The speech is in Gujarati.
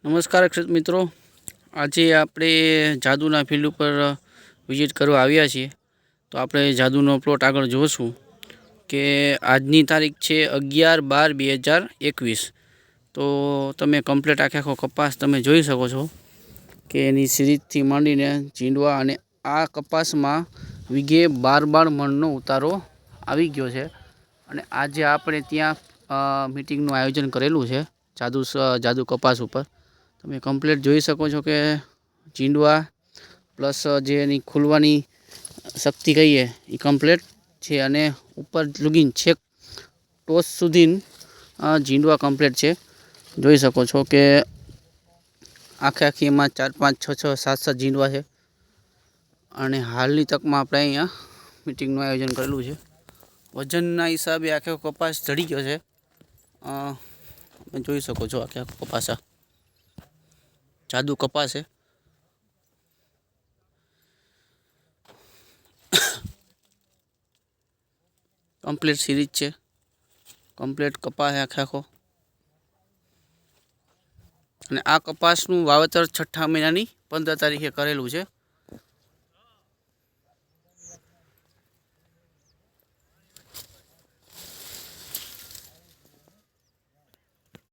નમસ્કાર ખેડૂત મિત્રો, આજે આપણે જાદુના ફિલ્ડ ઉપર વિઝિટ કરવા આવ્યા છીએ. તો આપણે જાદુનો પ્લોટ આગળ જોશું કે આજની તારીખ છે 11/12/2021. તો તમે કમ્પ્લીટ આખો કપાસ તમે જોઈ શકો છો કે એની સિરીજથી માંડીને ચીંડવા, અને આ કપાસમાં વીઘે 12 મણનો ઉતારો આવી ગયો છે. અને આજે આપણે ત્યાં મીટિંગનું આયોજન કરેલું છે જાદુ કપાસ ઉપર. તમે કમ્પ્લીટ જોઈ શકો છો કે ચીંડવા પ્લસ જે એની ખુલવાની શક્તિ કહીએ એ કમ્પ્લીટ છે, અને ઉપર લગીન છેક ટોચ સુધી ચીંડવા કમ્પ્લીટ છે. જોઈ શકો છો કે આખી એમાં 4, 5, 6, 7 ચીંડવા છે. અને હાલની તકમાં આપણે અહીંયા મીટિંગનું આયોજન કરેલું છે. વજનના હિસાબે આખો કપાસ ચડી ગયો છે. તમે જોઈ શકો છો આખો કપાસ જાદુ કપાસ છે. કમ્પ્લીટ સિરીજ છે, કમ્પ્લીટ કપાસ છે આખો. અને આ કપાસનું વાવેતર 6ઠા મહિનાની 15 તારીખે કરેલું છે.